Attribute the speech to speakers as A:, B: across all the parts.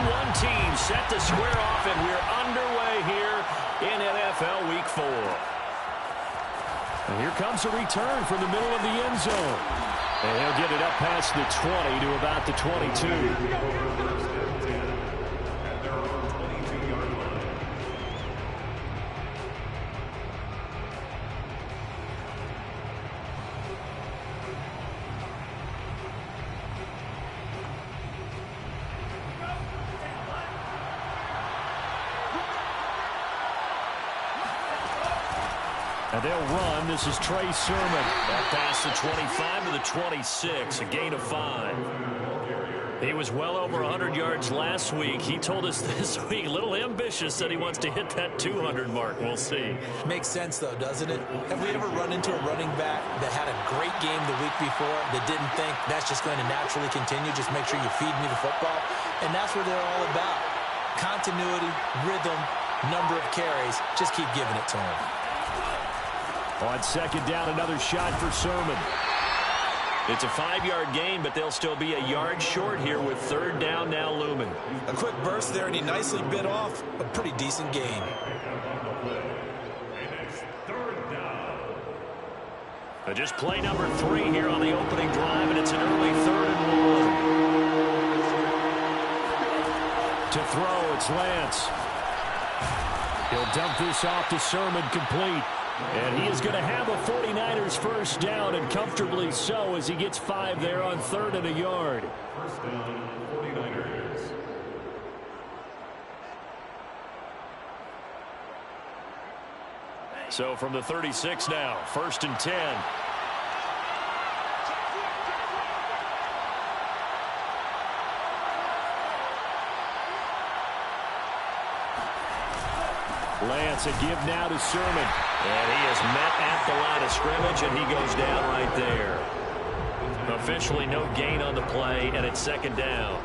A: 3-1 team set to square off, and we're underway here in NFL Week 4. And here comes a return from the middle of the end zone. And he'll get it up past the 20 to about the 22. And they'll run. This is Trey Sermon. Back past the 25 to the 26, a gain of 5. He was well over 100 yards last week. He told us this week, a little ambitious, that he wants to hit that 200 mark. We'll see.
B: Makes sense, though, doesn't it? Have we ever run into a running back that had a great game the week before that didn't think that's just going to naturally continue? Just make sure you feed me the football. And that's what they're all about. Continuity, rhythm, number of carries. Just keep giving it to him.
A: On second down, another shot for Sermon. It's a 5-yard gain, but they'll still be a yard short here with third down now looming.
B: A quick burst there, and he nicely bit off a pretty decent gain.
A: Just play number 3 here on the opening drive, and it's an early 3rd and 1. To throw, it's Lance. He'll dump this off to Sermon, complete. And he is going to have a 49ers first down, and comfortably so, as he gets 5 there on 3rd and a yard. First down, 49ers. So from the 36 now, 1st and 10. Lance, a give now to Sermon. And he is met at the line of scrimmage, and he goes down right there. Officially no gain on the play, and it's 2nd down.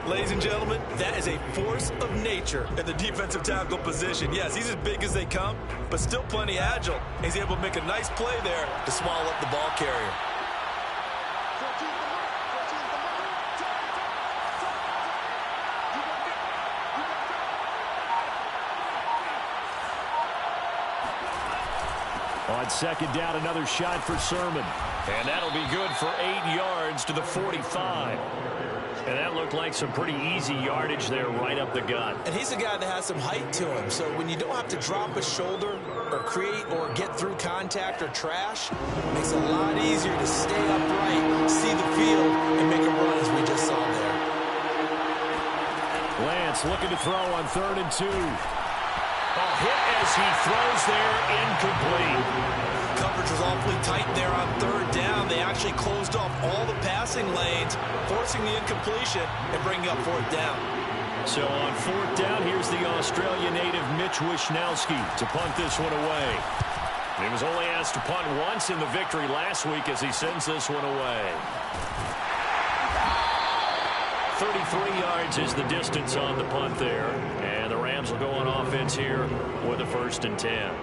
B: Ladies and gentlemen, that is a force of nature in the defensive tackle position. Yes, he's as big as they come, but still plenty agile. He's able to make a nice play there to swallow up the ball carrier.
A: On 2nd down, another shot for Sermon. And that'll be good for 8 yards to the 45. And that looked like some pretty easy yardage there right up the gut.
B: And he's a guy that has some height to him. So when you don't have to drop a shoulder or create or get through contact or trash, it makes it a lot easier to stay upright, see the field, and make a run as we just saw there.
A: Lance looking to throw on 3rd and 2. Hit as he throws there, incomplete.
B: Coverage was awfully tight there on 3rd down. They actually closed off all the passing lanes, forcing the incompletion and bringing up 4th down.
A: So on 4th down, here's the Australian native Mitch Wishnowsky to punt this one away. He was only asked to punt once in the victory last week as he sends this one away. 33 yards is the distance on the punt there. And the Rams will go on offense here with a 1st and 10.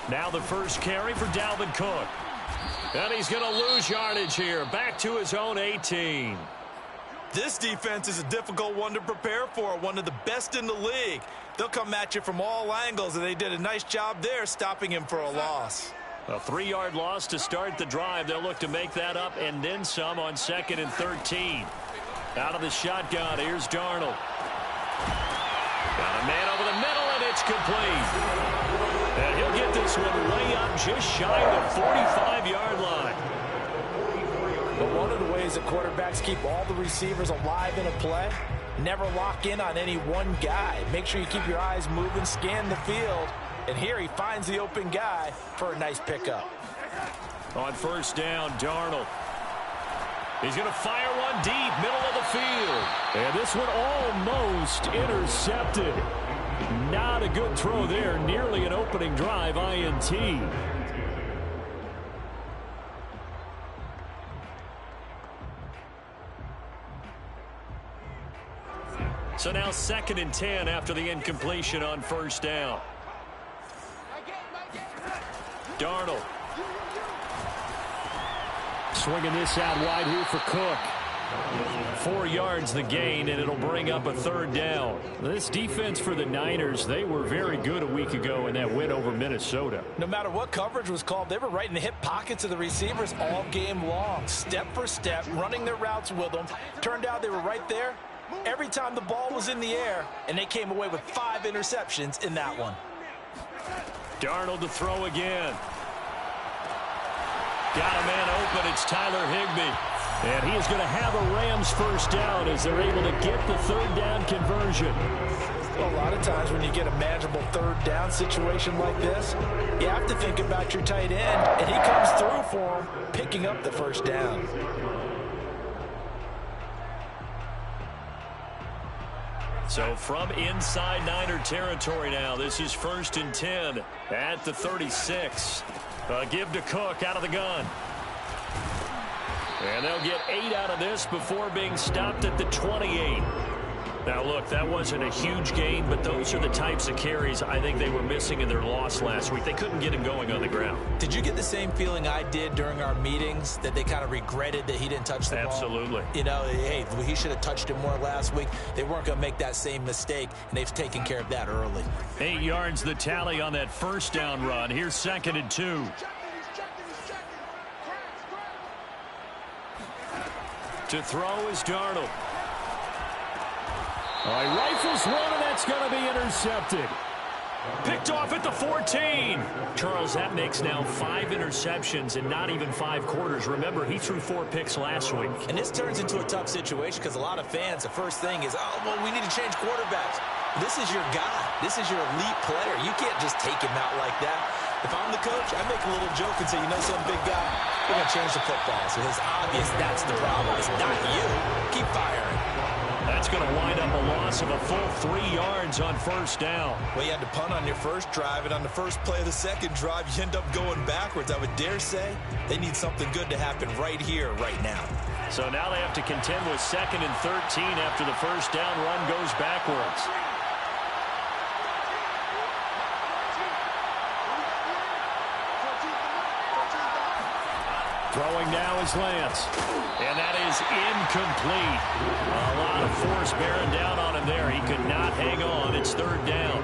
A: Now the first carry for Dalvin Cook. And he's going to lose yardage here. Back to his own 18.
B: This defense is a difficult one to prepare for, one of the best in the league. They'll come at you from all angles, and they did a nice job there stopping him for a loss.
A: A 3-yard loss to start the drive. They'll look to make that up and then some on 2nd and 13. Out of the shotgun, here's Darnold. Got a man over the middle, and it's complete. And he'll get this one way up just shy of the 45-yard line.
B: But one of the ways that quarterbacks keep all the receivers alive in a play, never lock in on any one guy. Make sure you keep your eyes moving, scan the field. And here he finds the open guy for a nice pickup.
A: On 1st down, Darnold. He's going to fire one deep, middle of the field. And this one almost intercepted. Not a good throw there. Nearly an opening drive INT. So now 2nd and 10 after the incompletion on first down. Darnold. Swinging this out wide here for Cook. 4 yards the gain, and it'll bring up a 3rd down. This defense for the Niners, they were very good a week ago in that win over Minnesota.
B: No matter what coverage was called, they were right in the hip pockets of the receivers all game long. Step for step, running their routes with them. Turned out they were right there every time the ball was in the air, and they came away with 5 interceptions in that one.
A: Darnold to throw again. Got a man open. It's Tyler Higbee. And he is going to have a Rams 1st down as they're able to get the 3rd down conversion.
B: Well, a lot of times when you get a manageable 3rd down situation like this, you have to think about your tight end, and he comes through for him, picking up the 1st down.
A: So from inside Niner territory now, this is 1st and 10 at the 36. Give to Cook out of the gun. And they'll get 8 out of this before being stopped at the 28. Now, look, that wasn't a huge gain, but those are the types of carries I think they were missing in their loss last week. They couldn't get him going on the ground.
B: Did you get the same feeling I did during our meetings, that they kind of regretted that he didn't touch the ball?
A: Absolutely.
B: You know, hey, he should have touched it more last week. They weren't going to make that same mistake, and they've taken care of that early.
A: 8 yards the tally on that 1st down run. Here's 2nd and 2. To throw is Darnold. He rifles one, and that's going to be intercepted. Picked off at the 14. Charles, that makes now 5 interceptions in not even 5 quarters. Remember, he threw 4 picks last week.
B: And this turns into a tough situation because a lot of fans, the first thing is, oh, well, we need to change quarterbacks. This is your guy. This is your elite player. You can't just take him out like that. If I'm the coach, I make a little joke and say, you know, some big guy, we're going to change the football. So it's obvious that's the problem. It's not you. Keep firing.
A: That's going to wind up a loss of a full 3 yards on 1st down.
B: Well, you had to punt on your first drive, and on the first play of the second drive, you end up going backwards. I would dare say they need something good to happen right here, right now.
A: So now they have to contend with 2nd and 13 after the 1st down run goes backwards. Throwing now is Lance. And that is incomplete. A lot of force bearing down on him there. He could not hang on. It's 3rd down.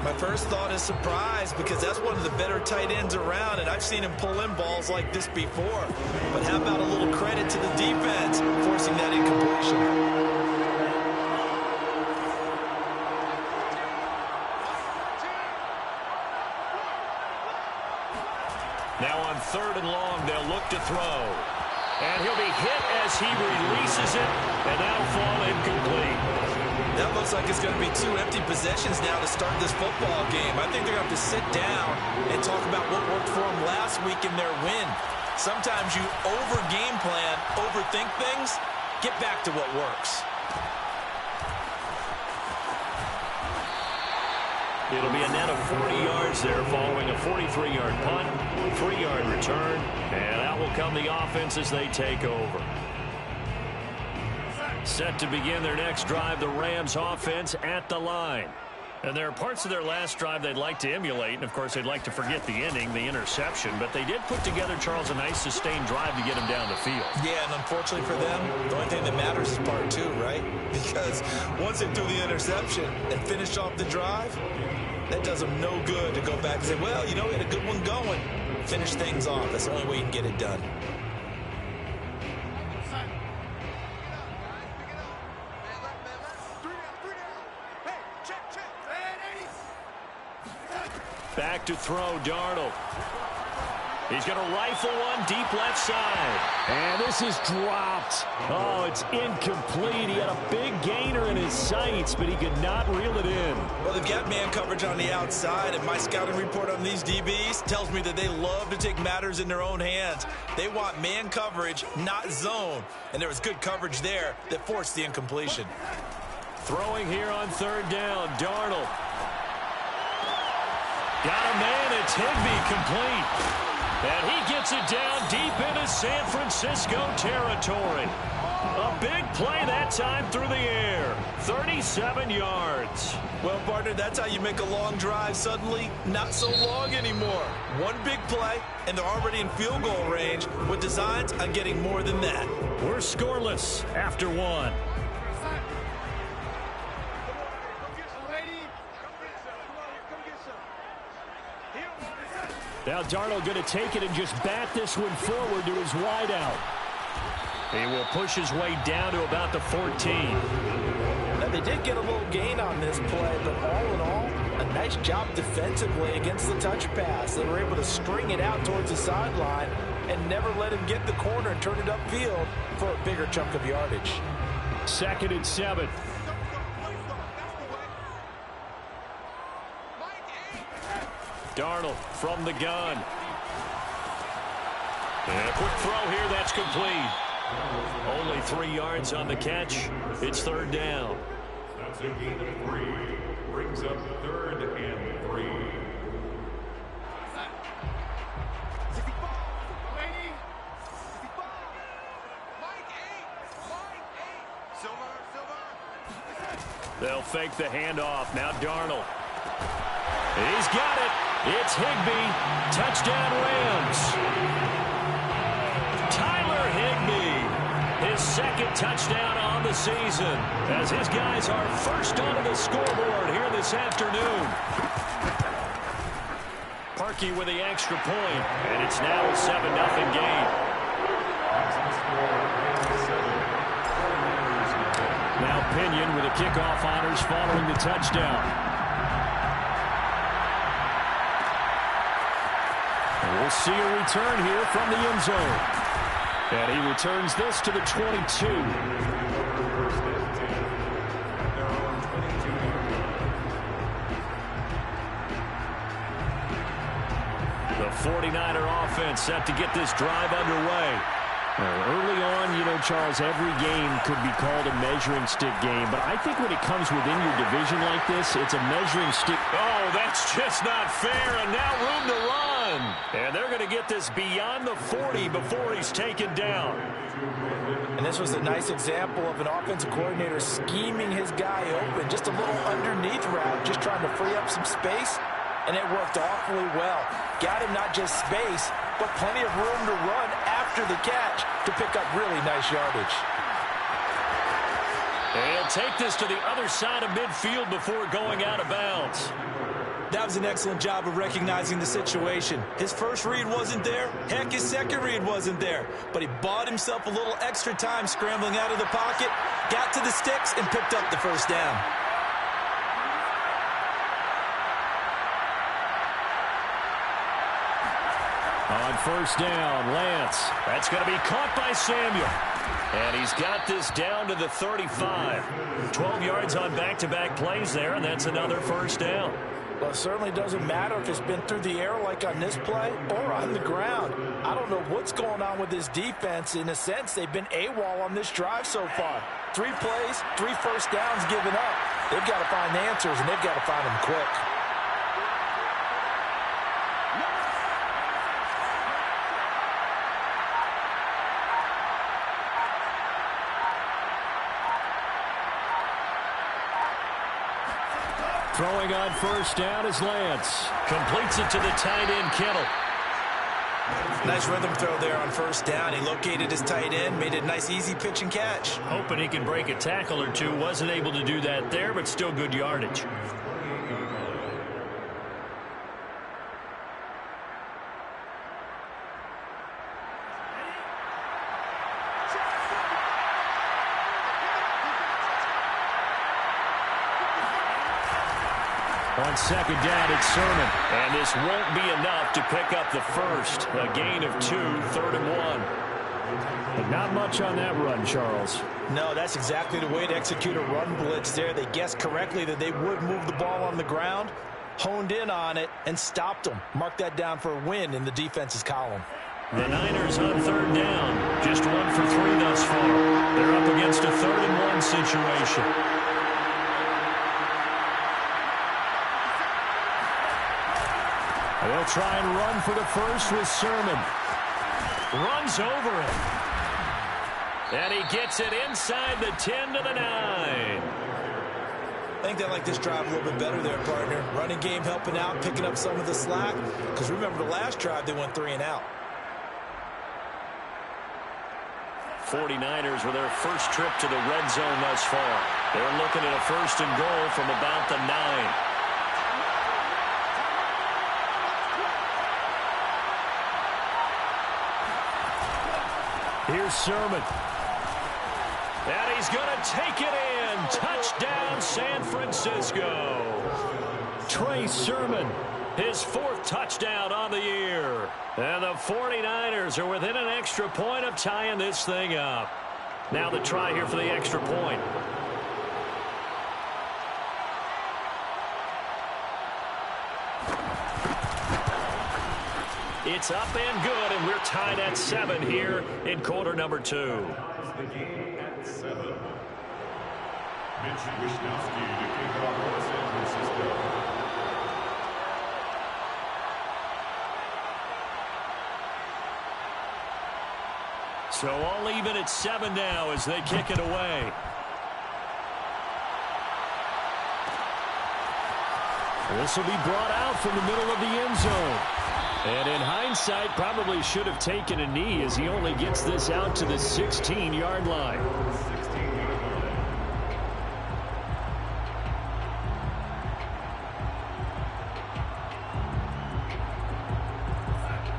B: My first thought is surprise, because that's one of the better tight ends around, and I've seen him pull in balls like this before. But how about a little credit to the defense forcing that incompletion?
A: Now on 3rd and long, they'll look to throw. And he'll be hit as he releases it, and that'll fall incomplete.
B: That looks like it's going to be 2 empty possessions now to start this football game. I think they're going to have to sit down and talk about what worked for them last week in their win. Sometimes you over-game plan, overthink things, get back to what works.
A: It'll be a net of 40 yards there following a 43-yard punt, 3-yard return, and out will come the offense as they take over. Set to begin their next drive, the Rams offense at the line. And there are parts of their last drive they'd like to emulate, and of course they'd like to forget the inning, the interception, but they did put together, Charles, a nice sustained drive to get him down the field.
B: Yeah, and unfortunately for them, the only thing that matters is part 2, right? Because once they threw the interception and finished off the drive, that does them no good to go back and say, well, you know, we had a good one going. Finish things off. That's the only way you can get it done.
A: Back to throw, Darnold. He's going to rifle one deep left side. And this is dropped. Oh, it's incomplete. He had a big gainer in his sights, but he could not reel it in.
B: Well, they've got man coverage on the outside, and my scouting report on these DBs tells me that they love to take matters in their own hands. They want man coverage, not zone. And there was good coverage there that forced the incompletion.
A: Throwing here on 3rd down, Darnold. Got a man, it's Higbee, complete. And he gets it down deep into San Francisco territory. A big play that time through the air. 37 yards.
B: Well, partner, that's how you make a long drive suddenly not so long anymore. One big play, and they're already in field goal range with designs on getting more than that.
A: We're scoreless after one. Now Darnold going to take it and just bat this one forward to his wideout. He will push his way down to about the 14.
B: Now, they did get a little gain on this play, but all in all, a nice job defensively against the touch pass. They were able to string it out towards the sideline and never let him get the corner and turn it upfield for a bigger chunk of yardage.
A: 2nd and 7. Darnold from the gun. And a quick throw here, that's complete. Only 3 yards on the catch. It's 3rd down.
C: That's a gain of 3. Brings up 3rd and 3.
A: They'll fake the handoff. Now Darnold. He's got it. It's Higbee. Touchdown Rams. Tyler Higbee. His 2nd touchdown on the season as his guys are first onto the scoreboard here this afternoon. Parkey with the extra point, and it's now a 7-0 game. Now Pinion with the kickoff honors following the touchdown. And we'll see a return here from the end zone. And he returns this to the 22. The 49er offense set to get this drive underway. Early on, you know, Charles, every game could be called a measuring stick game. But I think when it comes within your division like this, it's a measuring stick. Oh, that's just not fair. And now room to run. And they're going to get this beyond the 40 before he's taken down.
B: And this was a nice example of an offensive coordinator scheming his guy open. Just a little underneath route, just trying to free up some space. And it worked awfully well. Got him not just space, but plenty of room to run after the catch to pick up really nice yardage.
A: And he'll take this to the other side of midfield before going out of bounds.
B: That was an excellent job of recognizing the situation. His first read wasn't there. Heck, his second read wasn't there. But he bought himself a little extra time scrambling out of the pocket, got to the sticks, and picked up the first down.
A: On first down, Lance. That's going to be caught by Samuel. And he's got this down to the 35. 12 yards on back-to-back plays there, and that's another first down.
B: Well, it certainly doesn't matter if it's been through the air like on this play or on the ground. I don't know what's going on with this defense. In a sense, they've been AWOL on this drive so far. 3 plays, 3 first downs given up. They've got to find answers, and they've got to find them quick.
A: Throwing on first down is Lance. Completes it to the tight end, Kittle.
B: Nice rhythm throw there on first down. He located his tight end, made it a nice, easy pitch and catch.
A: Hoping he can break a tackle or two. Wasn't able to do that there, but still good yardage. On second down, it's Sermon. And this won't be enough to pick up the first. A gain of 2, 3rd and 1. But not much on that run, Charles.
B: No, that's exactly the way to execute a run blitz there. They guessed correctly that they would move the ball on the ground, honed in on it, and stopped them. Mark that down for a win in the defense's column.
A: The Niners on 3rd down. Just 1 for 3 thus far. They're up against a 3rd and 1 situation. They'll try and run for the first with Sermon. Runs over it. And he gets it inside the 10 to the 9.
B: I think they like this drive a little bit better there, partner. Running game helping out, picking up some of the slack. Because remember, the last drive, they went 3 and out.
A: 49ers with their first trip to the red zone thus far. They're looking at a 1st and goal from about the 9. Here's Sermon. And he's going to take it in. Touchdown, San Francisco. Trey Sermon, his 4th touchdown on the year. And the 49ers are within an extra point of tying this thing up. Now the try here for the extra point. It's up and good, and we're tied at 7 here in quarter number 2.
C: The game at 7. Mitch Wishnowsky to kick off for San Francisco.
A: So all even at 7 now as they kick it away. This will be brought out from the middle of the end zone. And in hindsight, probably should have taken a knee as he only gets this out to the 16-yard line.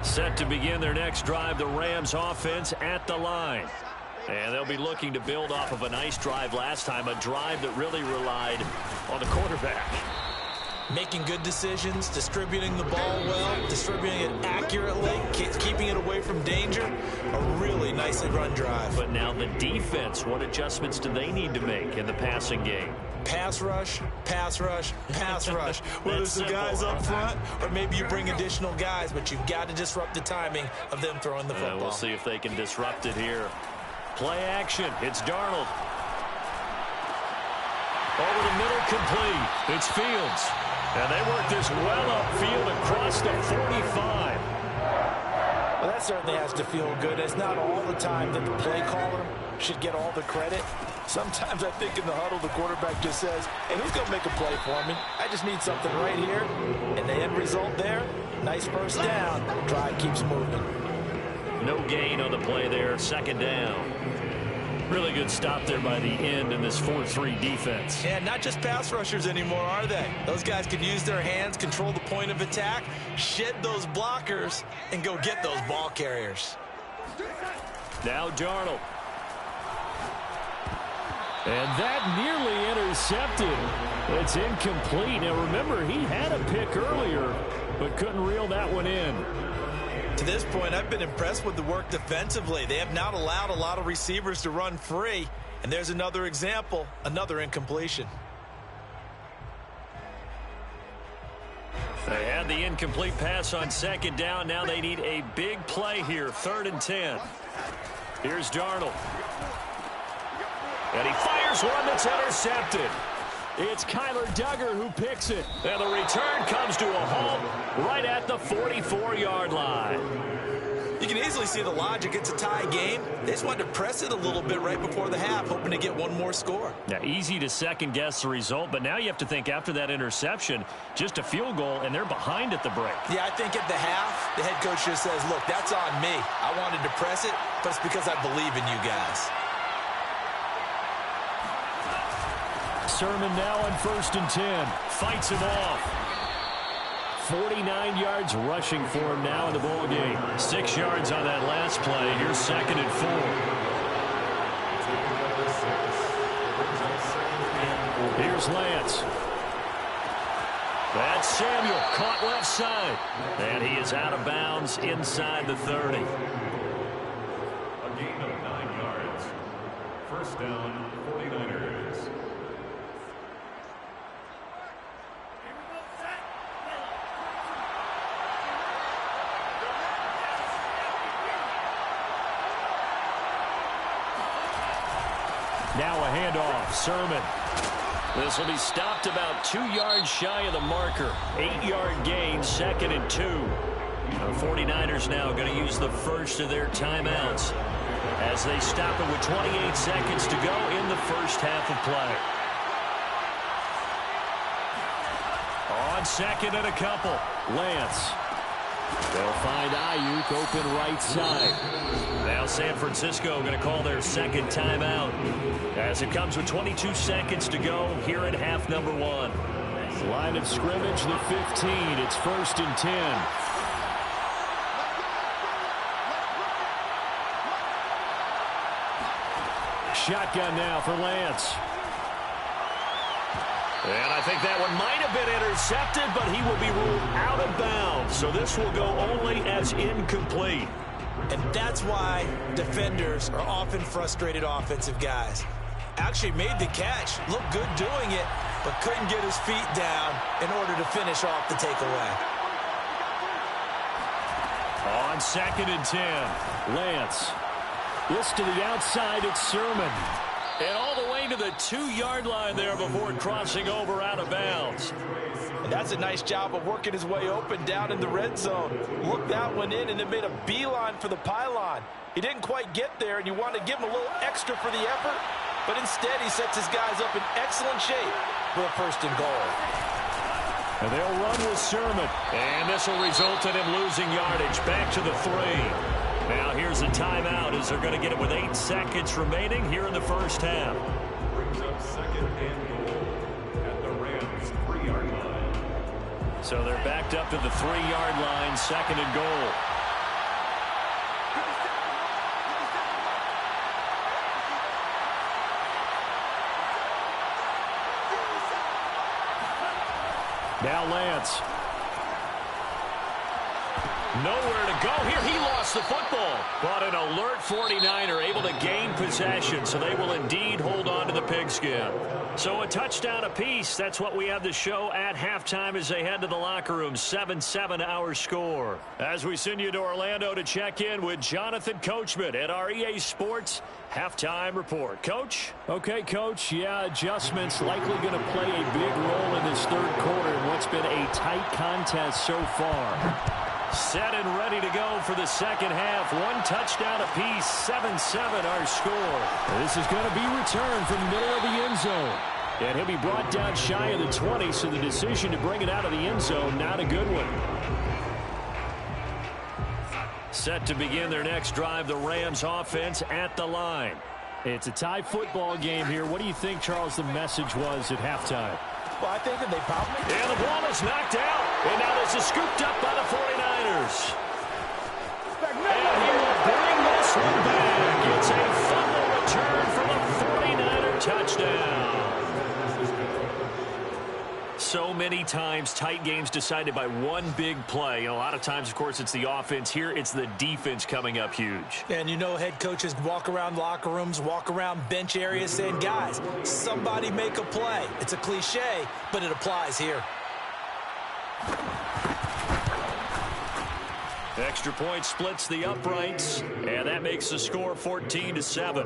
A: Set to begin their next drive, the Rams offense at the line. And they'll be looking to build off of a nice drive last time, a drive that really relied on the quarterback.
B: Making good decisions, distributing the ball well, distributing it accurately, keeping it away from danger. A really nicely run drive.
A: But now the defense, what adjustments do they need to make in the passing game?
B: Pass rush, pass rush, pass rush. Whether it's the guys up front or maybe you bring additional guys, but you've got to disrupt the timing of them throwing the football.
A: We'll see if they can disrupt it here. Play action. It's Darnold. Over the middle, complete. It's Fields. And they work this well upfield across the 45.
B: Well, that certainly has to feel good. It's not all the time that the play caller should get all the credit. Sometimes I think in the huddle, the quarterback just says, hey, who's going to make a play for me? I just need something right here. And the end result there, nice first down. Drive keeps moving.
A: No gain on the play there. 2nd down. Really good stop there by the end in this 4-3 defense.
B: Yeah, not just pass rushers anymore, are they? Those guys can use their hands, control the point of attack, shed those blockers, and go get those ball carriers.
A: Now Darnold. And that nearly intercepted. It's incomplete. Now remember, he had a pick earlier, but couldn't reel that one in.
B: To this point, I've been impressed with the work defensively. They have not allowed a lot of receivers to run free. And there's another example, another incompletion.
A: They had the incomplete pass on 2nd down. Now they need a big play here, 3rd and 10. Here's Darnold. And he fires one that's intercepted. It's Kyler Duggar who picks it. And the return comes to a halt right at the 44-yard line.
B: You can easily see the logic. It's a tie game. They just wanted to press it a little bit right before the half, hoping to get one more score.
A: Now, easy to second-guess the result, but now you have to think after that interception, just a field goal, and they're behind at the break.
B: Yeah, I think at the half, the head coach just says, look, that's on me. I wanted to press it, but it's because I believe in you guys.
A: Sermon now on 1st and 10. Fights him off. 49 yards rushing for him now in the ball game. 6 yards on that last play. Here's 2nd and 4. Here's Lance. That's Samuel, caught left side. And he is out of bounds inside the 30.
C: A gain of 9 yards. 1st down, 49ers.
A: Now a handoff. Sermon. This will be stopped about 2 yards shy of the marker. 8-yard gain, 2nd and 2. The 49ers now going to use the first of their timeouts. as they stop it with 28 seconds to go in the first half of play. On second and a couple, Lance. They'll find Ayuk open right side. Now San Francisco going to call their second timeout as it comes with 22 seconds to go here at half number 1. Line of scrimmage, the 15. It's 1st and 10. Shotgun now for Lance. And I think that one might have been intercepted, but he will be ruled out of bounds. So this will go only as incomplete.
B: And that's why defenders are often frustrated offensive guys. Actually made the catch, looked good doing it, but couldn't get his feet down in order to finish off the takeaway.
A: On 2nd and 10, Lance. This to the outside, it's Sermon. And all the way to the 2-yard line there before crossing over out of bounds.
B: And that's a nice job of working his way open down in the red zone. Looked that one in and then made a beeline for the pylon. He didn't quite get there, and you want to give him a little extra for the effort, but instead he sets his guys up in excellent shape for a 1st and goal.
A: And they'll run with Sermon. And this will result in him losing yardage back to the 3. Now here's a timeout as they're going to get it with 8 seconds remaining here in the first half.
C: Brings up 2nd and goal at the Rams' 3-yard line.
A: So they're backed up to the 3-yard line, 2nd and goal. Now Lance. Nowhere to go here. He lost the football. But an alert 49er able to gain possession, so they will indeed hold on to the pigskin. So a touchdown apiece. That's what we have to show at halftime as they head to the locker room. 7-7 our score. As we send you to Orlando to check in with Jonathan Coachman at our EA Sports Halftime Report. Coach? Okay, Coach. Yeah, adjustments likely going to play a big role in this third quarter in what's been a tight contest so far. Set and ready to go for the second half. 1 touchdown apiece, 7-7 our score. This is going to be returned from the middle of the end zone. And he'll be brought down shy of the 20, so the decision to bring it out of the end zone, not a good one. Set to begin their next drive, the Rams offense at the line. It's a tie football game here. What do you think, Charles, the message was at halftime?
B: Well, I think that they probably...
A: And the ball is knocked out. And now this is scooped up by the 49ers. And he will bring this one back. It's a fumble return for the 49er touchdown. So many times, tight games decided by one big play. And a lot of times, of course, it's the offense. Here, it's the defense coming up huge.
B: And you know, head coaches walk around locker rooms, walk around bench areas saying, guys, somebody make a play. It's a cliche, but it applies here.
A: Extra point splits the uprights, and that makes the score 14-7.
C: 14,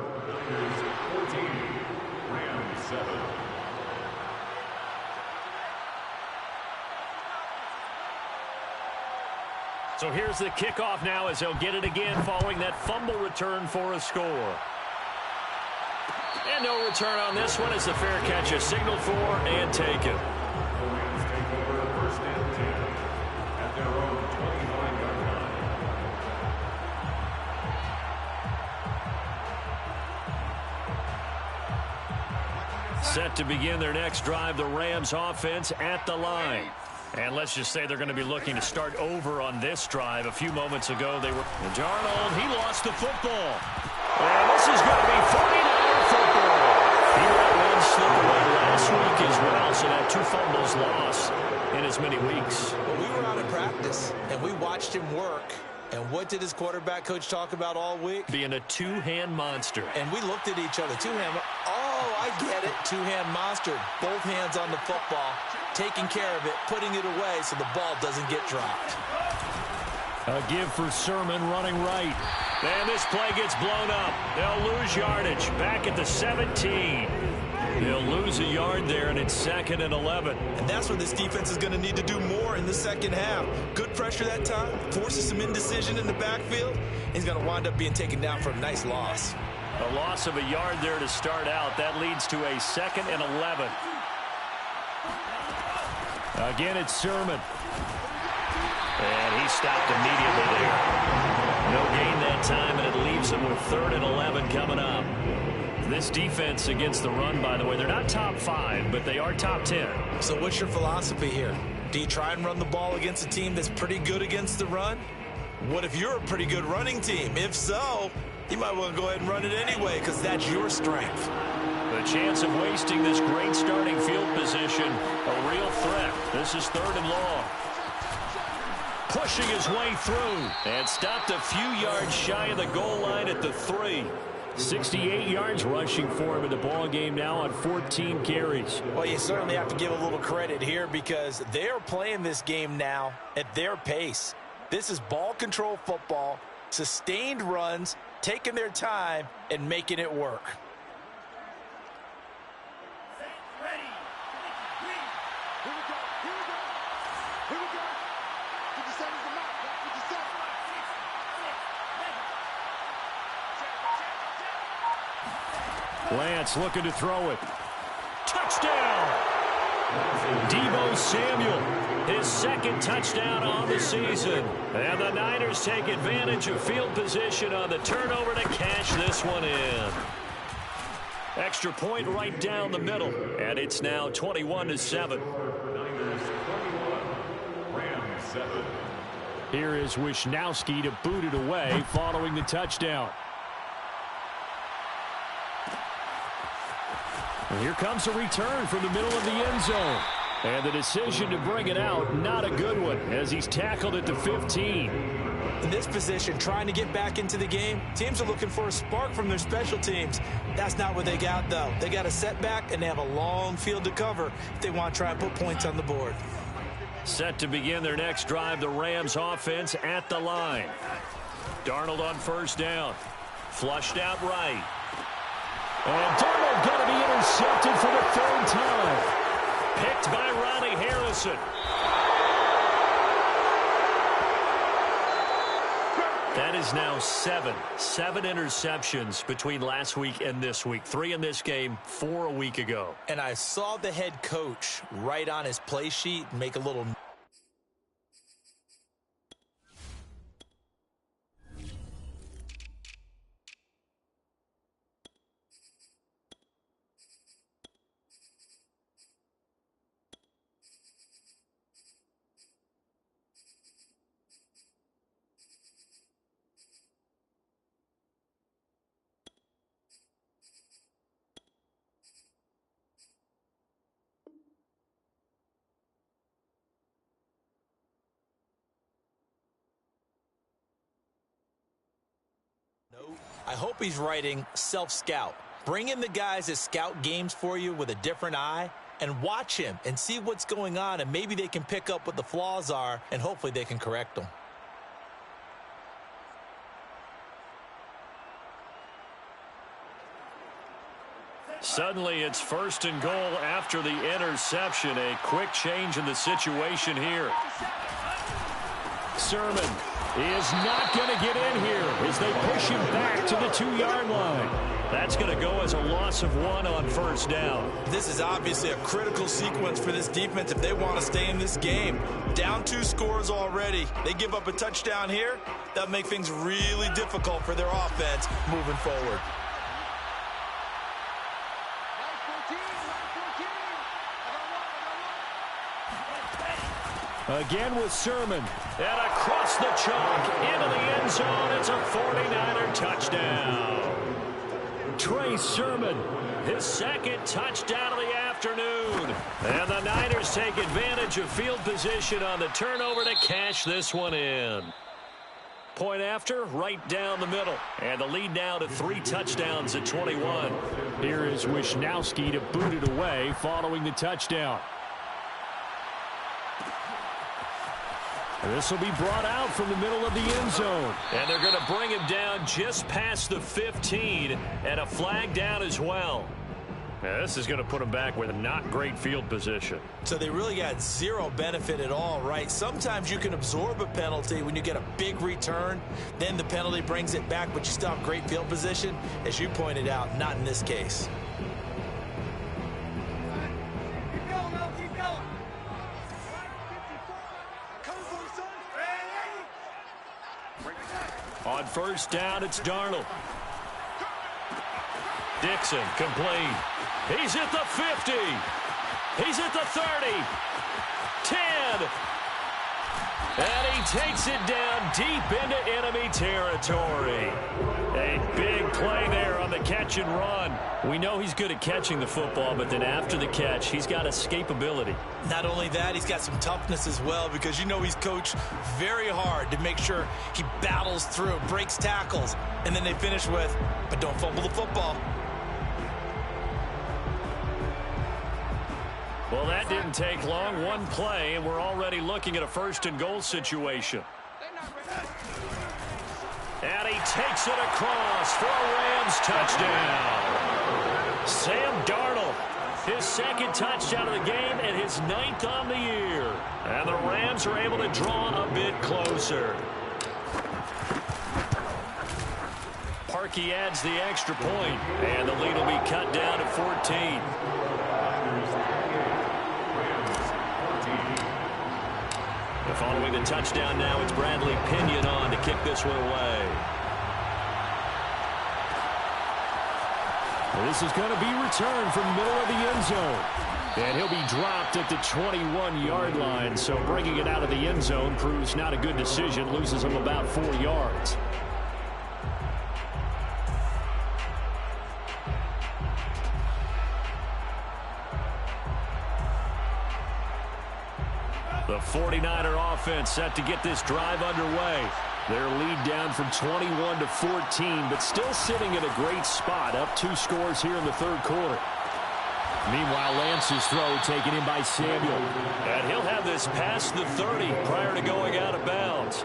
C: Rams 7.
A: So here's the kickoff now as they'll get it again following that fumble return for a score. And no return on this one as the fair catch is signaled for and taken.
C: The Rams take over 1st and 10 at their own 29-yard line.
A: Set to begin their next drive, the Rams offense at the line. And let's just say they're going to be looking to start over on this drive. A few moments ago, they were... And Darnold, he lost the football. And this is going to be 49er football. He let one slip away last week as well, so now 2 fumbles lost in as many weeks.
B: Well, we were out in practice, and we watched him work. And what did his quarterback coach talk about all week?
A: Being a 2-hand monster.
B: And we looked at each other. 2-hand. Oh, I get it. 2-hand monster. Both hands on the football, taking care of it, putting it away so the ball doesn't get dropped.
A: A give for Sermon running right. And this play gets blown up. They'll lose yardage back at the 17. He'll lose a yard there, and it's 2nd and 11.
B: And that's where this defense is going to need to do more in the second half. Good pressure that time, forces some indecision in the backfield. He's going to wind up being taken down for a nice loss.
A: A loss of a yard there to start out. That leads to a 2nd and 11. Again, it's Sermon. And he stopped immediately there. No gain that time, and it leaves him with 3rd and 11 coming up. This defense against the run, by the way, they're not top 5, but they are top 10.
B: So what's your philosophy here? Do you try and run the ball against a team that's pretty good against the run? What if you're a pretty good running team? If so, you might want to go ahead and run it anyway because that's your strength.
A: The chance of wasting this great starting field position, a real threat. This is 3rd and long. Pushing his way through and stopped a few yards shy of the goal line at the 3. 68 yards rushing for him in the ball game now on 14 carries.
B: Well, you certainly have to give a little credit here because they're playing this game now at their pace. This is ball control football, sustained runs, taking their time and making it work.
A: Lance looking to throw it. Touchdown! Deebo Samuel, his 2nd touchdown on the season. And the Niners take advantage of field position on the turnover to cash this one in. Extra point right down the middle. And it's now 21-7.
C: Niners 21, Rams 7.
A: Here is Wisnowski to boot it away following the touchdown. And here comes a return from the middle of the end zone. And the decision to bring it out, not a good one, as he's tackled at the 15.
B: In this position, trying to get back into the game, teams are looking for a spark from their special teams. That's not what they got, though. They got a setback, and they have a long field to cover if they want to try and put points on the board.
A: Set to begin their next drive, the Rams offense at the line. Darnold on 1st down. Flushed out right. And Darnold going to be intercepted for the 3rd time. Picked by Ronnie Harrison. That is now 7 interceptions between last week and this week. 3 in this game, 4 a week ago.
B: And I saw the head coach write on his play sheet and make a little... I hope he's writing self-scout. Bring in the guys that scout games for you with a different eye and watch him and see what's going on, and maybe they can pick up what the flaws are, and hopefully they can correct them.
A: Suddenly it's 1st and goal after the interception. A quick change in the situation here. Sermon is not going to get in here as they push him back to the 2-yard line. That's going to go as a loss of 1 on 1st down.
B: This is obviously a critical sequence for this defense if they want to stay in this game. Down 2 scores already. They give up a touchdown here. That'll make things really difficult for their offense moving forward.
A: Again with Sermon. And across the chalk into the end zone. It's a 49er touchdown. Trey Sermon, his 2nd touchdown of the afternoon. And the Niners take advantage of field position on the turnover to cash this one in. Point after, right down the middle. And the lead now to 3 touchdowns at 21. Here is Wisnowski to boot it away following the touchdown. This will be brought out from the middle of the end zone. And they're going to bring him down just past the 15, and a flag down as well. Yeah, this is going to put them back with a not great field position.
B: So they really got zero benefit at all, right? Sometimes you can absorb a penalty when you get a big return. Then the penalty brings it back, but you still have great field position. As you pointed out, not in this case.
D: Keep going, Mel, keep going.
A: On first down, it's Darnold. Dixon, complete. He's at the 50. He's at the 30. 10. And he takes it down deep into enemy territory. A big play there on the catch and run. We know he's good at catching the football, but then after the catch, he's got escapability.
B: Not only that, he's got some toughness as well, because you know he's coached very hard to make sure he battles through, breaks tackles, and then they finish with, but don't fumble the football.
A: Well, that didn't take long. One play, and we're already looking at a first-and-goal situation. And he takes it across for a Rams touchdown. Sam Darnold, his second touchdown of the game and his 9th on the year. And the Rams are able to draw a bit closer. Parkey adds the extra point, and the lead will be cut down to 14. Following the touchdown now, it's Bradley Pinion on to kick this one away. Well, this is going to be returned from the middle of the end zone. And he'll be dropped at the 21-yard line. So bringing it out of the end zone proves not a good decision. Loses him about 4 yards. The 49er offense set to get this drive underway. Their lead down from 21 to 14, but still sitting at a great spot, up 2 scores here in the third quarter. Meanwhile, Lance's throw taken in by Samuel. And he'll have this past the 30 prior to going out of bounds.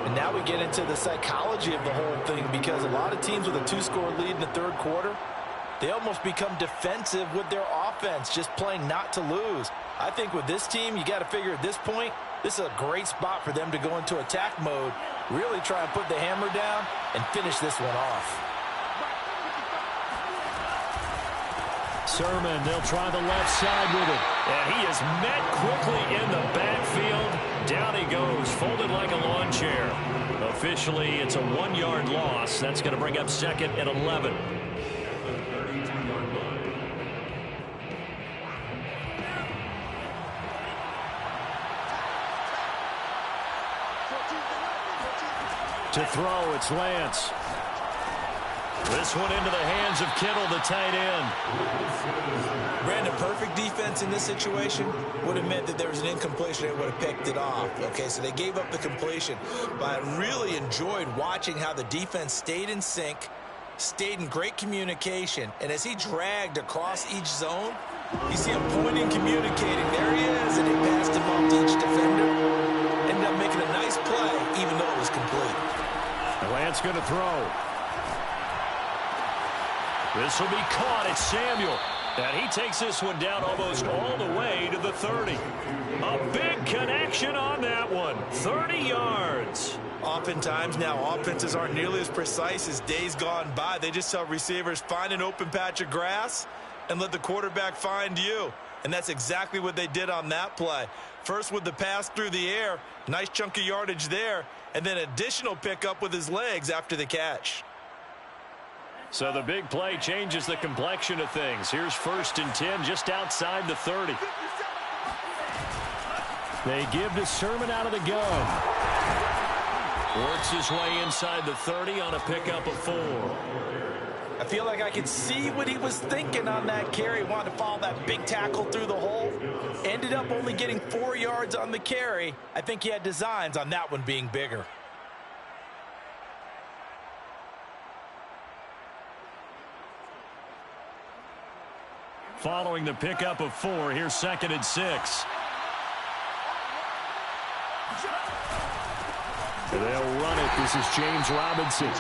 B: And now we get into the psychology of the whole thing, because a lot of teams with a 2-score lead in the third quarter, they almost become defensive with their offense, just playing not to lose. I think with this team, you got to figure at this point, this is a great spot for them to go into attack mode, really try and put the hammer down and finish this one off.
A: Sermon, they'll try the left side with it. And he is met quickly in the backfield. Down he goes, folded like a lawn chair. Officially, it's a 1-yard loss. That's going to bring up second and 11. To throw, it's Lance. This one into the hands of Kittle, the tight end.
B: Brandon, perfect defense in this situation would have meant that there was an incompletion and would have picked it off. Okay, so they gave up the completion. But I really enjoyed watching how the defense stayed in sync, stayed in great communication, and as he dragged across each zone, you see him pointing, communicating. There he is, and he passed him off to each defender. Ended up making a nice play, even though it was complete.
A: Lance going to throw. This will be caught. It's Samuel. And he takes this one down almost all the way to the 30. A big connection on that one. 30 yards.
B: Oftentimes now, offenses aren't nearly as precise as days gone by. They just tell receivers, find an open patch of grass and let the quarterback find you. And that's exactly what they did on that play. First with the pass through the air, nice chunk of yardage there, and then additional pickup with his legs after the catch.
A: So the big play changes the complexion of things. Here's 1st and 10 just outside the 30. They give to Sermon out of the gun. Works his way inside the 30 on a pickup of 4.
B: I feel like I could see what he was thinking on that carry. Wanted to follow that big tackle through the hole. Ended up only getting 4 yards on the carry. I think he had designs on that one being bigger.
A: Following the pickup of 4, here's 2nd and 6. They'll run it. This is James Robinson.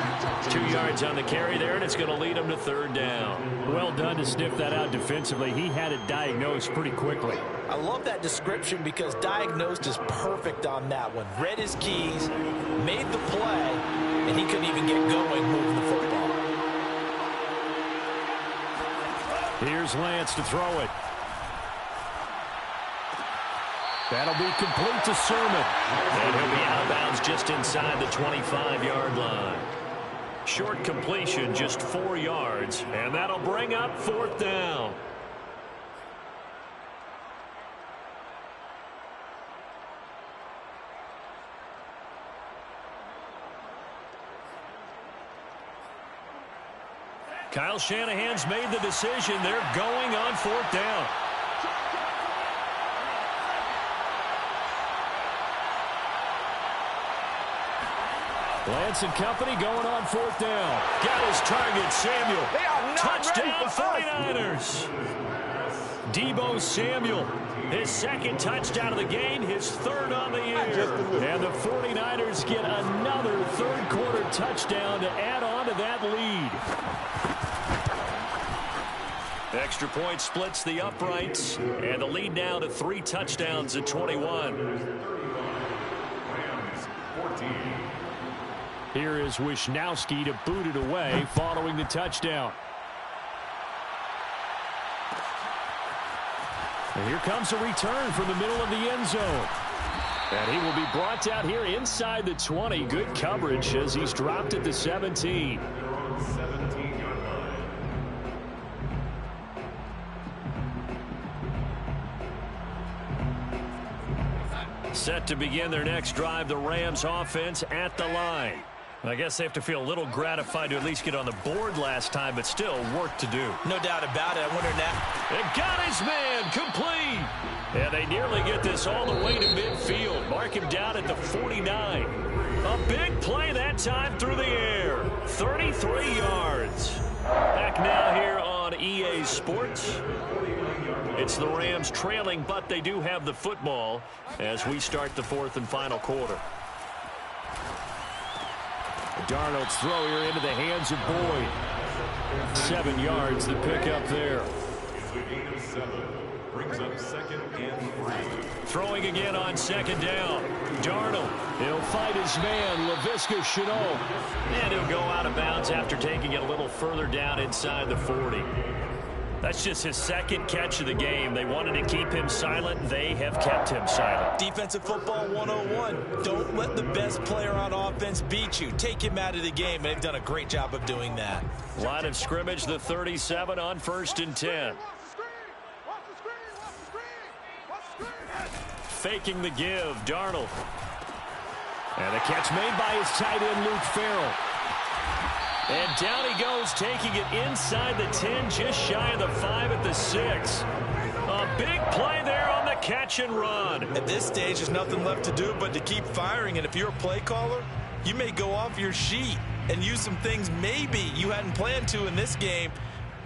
E: 2 yards on the carry there, and it's going to lead them to third down.
A: Well done to sniff that out defensively. He had it diagnosed pretty quickly.
B: I love that description because diagnosed is perfect on that one. Read his keys, made the play, and he couldn't even get going moving the football.
A: Here's Lance to throw it. That'll be complete to Sermon.
E: And he'll be out of bounds just inside the 25-yard line. Short completion, just 4 yards, and that'll bring up fourth down. Kyle Shanahan's made the decision. They're going on fourth down.
A: Lance and company going on fourth down.
E: Got his target, Samuel.
D: They are not
E: Touchdown,
D: ready for
E: 49ers.
A: Deebo Samuel, his second touchdown of the game, his third on the year. And the 49ers get another third-quarter touchdown to add on to that lead.
E: Extra point splits the uprights, and the lead now to 3 touchdowns at 21.
C: Rams 14.
A: Here is Wisnowski to boot it away following the touchdown. And here comes a return from the middle of the end zone. And he will be brought out here inside the 20. Good coverage as he's dropped at the 17.
C: They're on the 17-yard line.
E: Set to begin their next drive, the Rams offense at the line. I guess they have to feel a little gratified to at least get on the board last time, but still work to do.
B: No doubt about it. I wonder now.
E: And got his man complete. And they nearly get this all the way to midfield. Mark him down at the 49. A big play that time through the air. 33 yards. Back now here on EA Sports. It's the Rams trailing, but they do have the football as we start the fourth and final quarter.
A: Darnold's throw here into the hands of Boyd. 7 yards the pick up there.
C: It's a gain of 7. Brings up second and 3.
E: Throwing again on second down.
A: Darnold, he'll fight his man, Laviska Shenault.
E: And he'll go out of bounds after taking it a little further down inside the 40. That's just his second catch of the game. They wanted to keep him silent. They have kept him silent.
B: Defensive football 101. Don't let the best player on offense beat you. Take him out of the game. They've done a great job of doing that.
E: Line of scrimmage, the 37 on 1st and 10. Faking the give, Darnold.
A: And the catch made by his tight end, Luke Farrell.
E: And down he goes, taking it inside the 10, just shy of the 5 at the 6. A big play there on the catch and run.
B: At this stage, there's nothing left to do but to keep firing. And if you're a play caller, you may go off your sheet and use some things maybe you hadn't planned to in this game.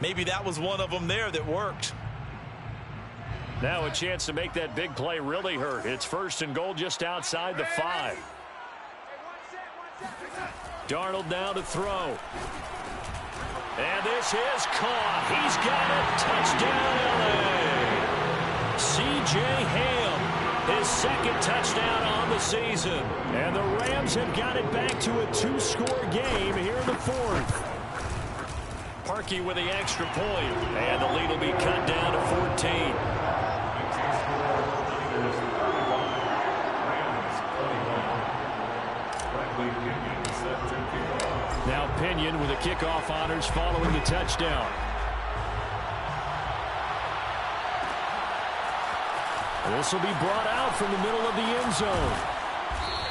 B: Maybe that was one of them there that worked.
E: Now a chance to make that big play really hurt. It's 1st and goal just outside the 5. Darnold now to throw. And this is caught. He's got it. Touchdown, L.A. C.J. Ham, his second touchdown on the season.
A: And the Rams have got it back to a 2-score game here in the 4th.
E: Parkey with the extra point. And the lead will be cut down to 14.
A: Now Pinion with the kickoff honors following the touchdown. This will be brought out from the middle of the end zone.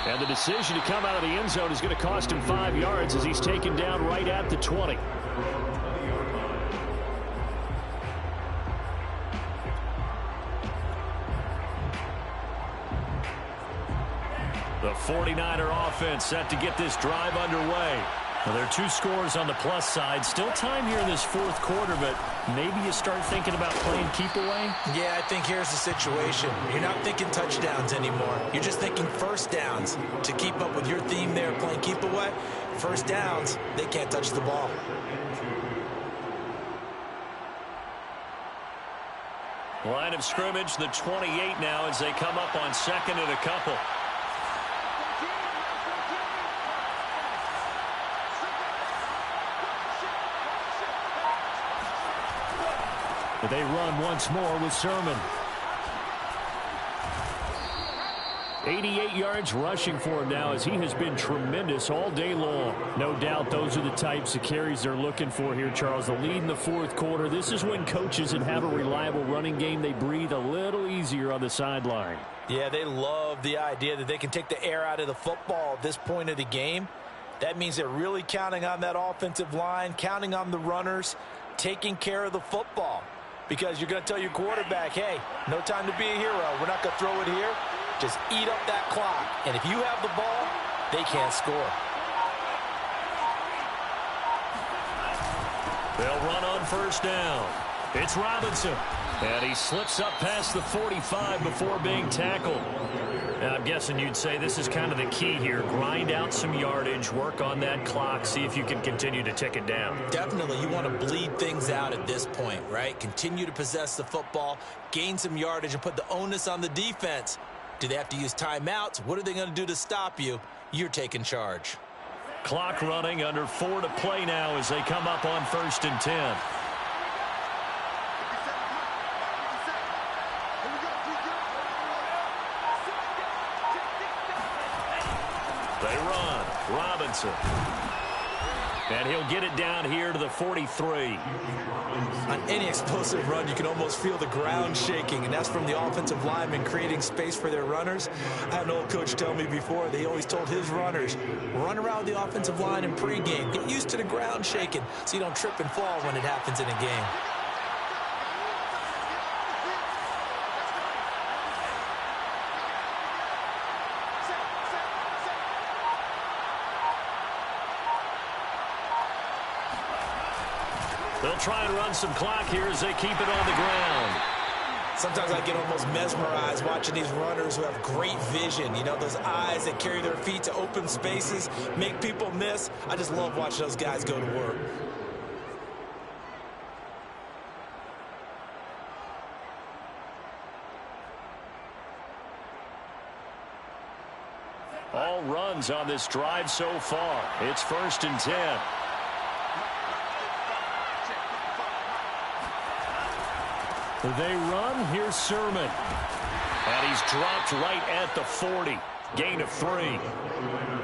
A: And the decision to come out of the end zone is going to cost him 5 yards as he's taken down right at the 20. The 49er offense set to get this drive underway. Well, there are 2 scores on the plus side. Still time here in this 4th quarter, but maybe you start thinking about playing keep away?
B: Yeah, I think here's the situation. You're not thinking touchdowns anymore. You're just thinking first downs. To keep up with your theme there, playing keep away, first downs, they can't touch the ball.
A: Line of scrimmage, the 28 now as they come up on second and a couple. But they run once more with Sermon. 88 yards rushing for him now as he has been tremendous all day long. No doubt those are the types of carries they're looking for here, Charles. The lead in the fourth quarter. This is when coaches that have a reliable running game, they breathe a little easier on the sideline.
B: Yeah, they love the idea that they can take the air out of the football at this point of the game. That means they're really counting on that offensive line, counting on the runners, taking care of the football. Because you're going to tell your quarterback, hey, no time to be a hero. We're not going to throw it here. Just eat up that clock. And if you have the ball, they can't score.
A: They'll run on first down. It's Robinson. And he slips up past the 45 before being tackled. Now, I'm guessing you'd say this is kind of the key here. Grind out some yardage, work on that clock, see if you can continue to tick it down.
B: Definitely, you want to bleed things out at this point, right? Continue to possess the football, gain some yardage, and put the onus on the defense. Do they have to use timeouts? What are they going to do to stop you? You're taking charge.
A: Clock running, under 4 to play now as they come up on 1st and 10. They run. Robinson. And he'll get it down here to the 43.
B: On any explosive run, you can almost feel the ground shaking, and that's from the offensive linemen creating space for their runners. I had an old coach tell me before, they always told his runners, run around the offensive line in pregame. Get used to the ground shaking so you don't trip and fall when it happens in a game.
A: They'll try and run some clock here as they keep it on the ground.
B: Sometimes I get almost mesmerized watching these runners who have great vision. You know, those eyes that carry their feet to open spaces, make people miss. I just love watching those guys go to work.
A: All runs on this drive so far. It's 1st and 10. They run. Here's Sermon. And he's dropped right at the 40. Gain of 3.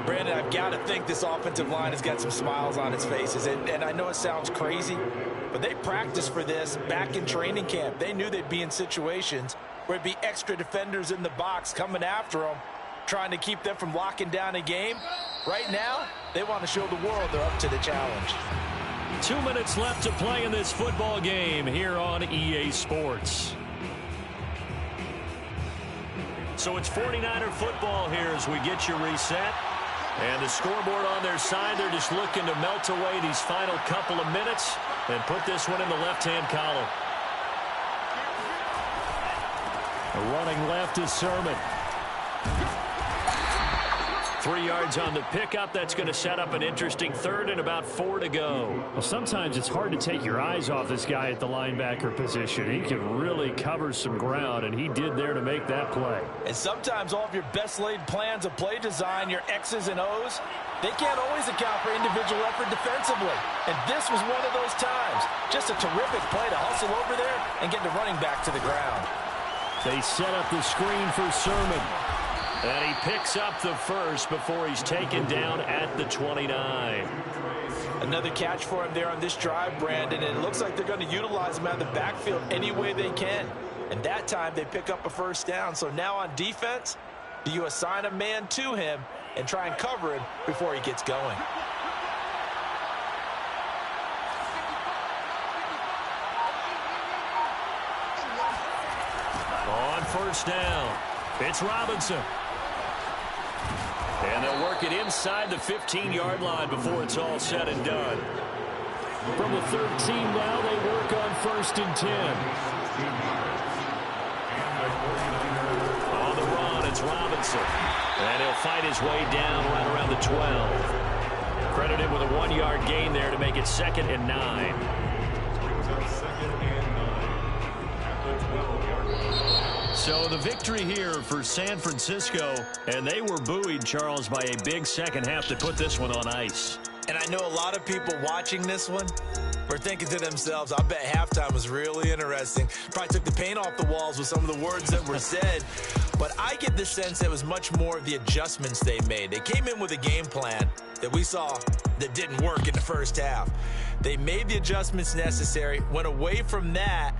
B: Brandon, I've got to think this offensive line has got some smiles on its faces. And I know it sounds crazy, but they practiced for this back in training camp. They knew they'd be in situations where it'd be extra defenders in the box coming after them, trying to keep them from locking down a game. Right now, they want to show the world they're up to the challenge.
A: 2 minutes left to play in this football game here on EA Sports. So it's 49er football here as we get you reset. And the scoreboard on their side, they're just looking to melt away these final couple of minutes and put this one in the left-hand column. The running left is Sermon. 3 yards on the pickup. That's going to set up an interesting 3rd and about 4 to go. Well, sometimes it's hard to take your eyes off this guy at the linebacker position. He can really cover some ground, and he did there to make that play.
B: And sometimes all of your best laid plans of play design, your X's and O's, they can't always account for individual effort defensively. And this was one of those times. Just a terrific play to hustle over there and get the running back to the ground.
A: They set up the screen for Sermon. And he picks up the 1st before he's taken down at the 29.
B: Another catch for him there on this drive, Brandon, and it looks like they're going to utilize him out of the backfield any way they can. And that time they pick up a 1st down. So now on defense, do you assign a man to him and try and cover him before he gets going?
A: On 1st down, it's Robinson. And they'll work it inside the 15-yard line before it's all said and done. From the 13 now, they work on 1st and 10.
E: On the run, it's Robinson. And he'll fight his way down right around the 12. Credited with a 1-yard gain there to make it 2nd and 9.
C: Brings up 2nd and 9 at the 12-yard line.
A: So the victory here for San Francisco, and they were buoyed, Charles, by a big second half to put this one on ice.
B: And I know a lot of people watching this one were thinking to themselves, I bet halftime was really interesting. Probably took the paint off the walls with some of the words that were said. But I get the sense that it was much more of the adjustments they made. They came in with a game plan that we saw that didn't work in the first half. They made the adjustments necessary, went away from that,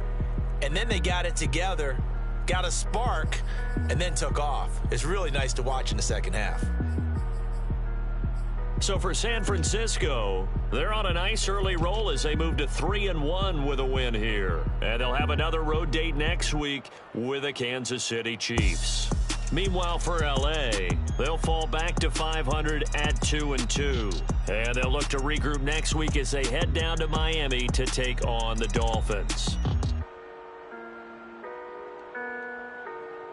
B: and then they got it together, got a spark, and then took off. It's really nice to watch in the second half.
E: So for San Francisco, they're on a nice early roll as they move to 3-1 with a win here. And they'll have another road date next week with the Kansas City Chiefs. Meanwhile, for L.A., they'll fall back to 500 at 2-2. And they'll look to regroup next week as they head down to Miami to take on the Dolphins.